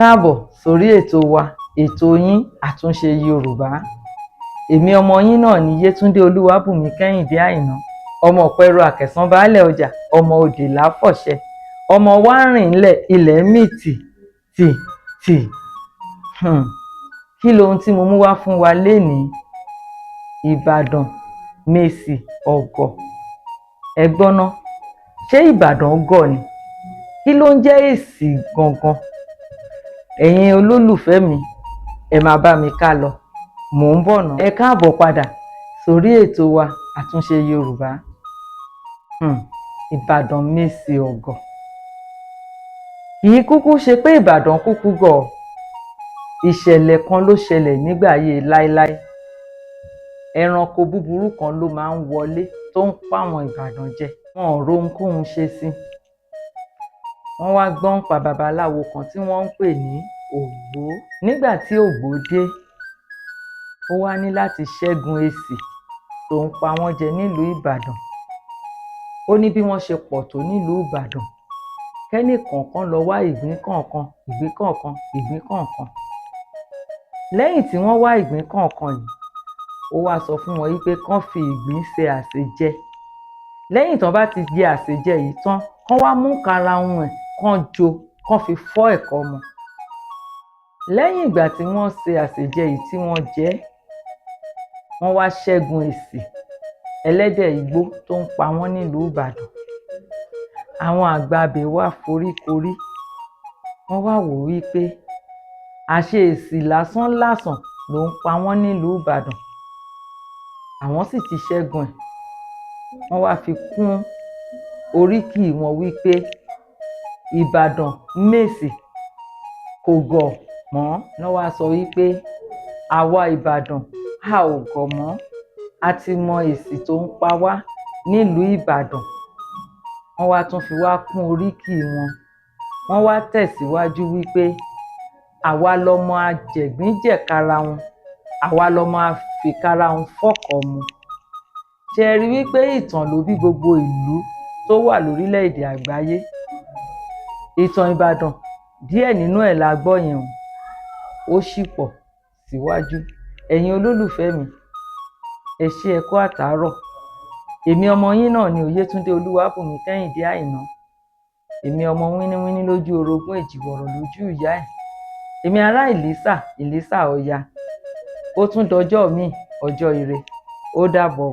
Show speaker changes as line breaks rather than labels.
Káàbọ̀ sórí ètò wa, ètò yín àtúnṣe Yorùbá. Èmi ọmọ yín náà ni Yétúndé Olúwabùnmi Kẹ́hìndé Àìná, ọmọ Ọ̀pẹ̀rọ Àkẹ̀sán baálẹ̀ ọjà, ọmọ Òdè Láfọ̀ṣẹ, ọmọ Wárìnlẹ̀ ilẹ̀ mì tì tì tì. Kí lohun tí mo mú wá fún wa lénìí? Ìbàdàn Mèsì Ọ̀gọ̀. Ẹ gbọ́ ná, ṣé Ìbàdàn gọ̀ ni? Kí ló ń jẹ́ èsì gangan? Ẹ̀yin olólùfẹ́ mi, ẹ máa bá mi ká lọ, mò ń bọ̀ ná. Ẹ káàbọ̀ padà sórí ètò wa àtúnṣe Yorùbá. Ìbàdàn Mèsì Ọ̀gọ̀. Kì í kúkú ṣe pé Ìbàdàn kúkú gọ̀. Ìṣẹ̀lẹ̀ kan ló ṣẹlẹ̀ nígbà ayé láéláé. Ẹranko búburú kan ló máa ń wọlé tó ń pàwọn Ìbàdàn jẹ. Wọn ò rohunkóhun ṣe sí. Wọ́n wá gbọ́ ń pa babaláwo kan tí wọ́n ń pè ní Ògbó. Nígbà tí Ògbó dé, ó wá ní láti ṣẹ́gun èsì tó ń pa wọ́n jẹ nílùú Ìbàdàn. Ó ní bí wọ́n ṣe pọ̀ tó nílùú Ìbàdàn, kẹ́nì kọ̀ọ̀kan lọ wá ìgbín kọ̀ọ̀kan, ìgbín kọ̀ọ̀kan, ìgbín kọ̀ọ̀kan. Lẹ́yìn tí wọ́n wá ìgbín kọ̀ọ̀kan yìí, ó wá sọ fún wọn wípé kán fi ìgbín ṣe àsèjẹ. Lẹ́yìn tán bá ti jẹ àsèjẹ yìí tán, kán wá mú karahun ẹ̀, kán jó, kán fi fọ́ ẹ̀kọ mọ́. Lẹ́yìn ìgbà tí wọ́n ṣe àsèjẹ yìí tí wọ́n jẹ, wọ́n wá ṣẹ́gun èsì ẹlẹ́dẹ̀ igbó tó ń pa wọ́n nílùú Ìbàdàn. Àwọn àgbà ibẹ̀ wá foríkorí, wọ́n wá wò wípé àṣé èsì lásán lásán ló ń pa wọ́n nílùú Ìbàdàn. Àwọn sì ti ṣẹ́gun ẹ̀. Wọ́n wá fi kún oríkì wọn wípé Ìbàdàn Mèsì kò gọ̀ mọ́. Wọ́n wá sọ wípé àwa Ìbàdàn a ò gọ̀ mọ́, a ti mọ èsì tó ń pa wá nílùú Ìbàdàn. Wọ́n wá tún fi wá kún oríkì wọn. Wọ́n wá tẹ̀síwájú wípé àwa lọmọ ajẹ̀gbín-jẹ̀karahun, àwa lọmọ afìkarahun fọ́kọ̀ mu. Ṣé ẹ rí wípé ìtàn ló bí gbogbo ìlú tó wà lórílẹ̀-èdè àgbáyé? Ìtàn Ìbàdàn díẹ̀ nínú ẹ̀ la gbọ́ yẹn, ó ṣì pọ̀ síwájú. Ẹ̀yin olólùfẹ́ mi, ẹ ṣé ẹ kú àtàárọ̀. Èmi ọmọ yín náà ni Yétúndé Olúwabùnmi Kẹ́hìndé Àìná. Èmi ọmọ wíníwíní lójú orogún, èjìwọ̀rọ̀ lójú ìyá ẹ̀. Èmi ará Ìlísà, Ìlísà Ọya. Ó tún dọjọ́ míì, ọjọ́ ire. Ó dàbọ̀.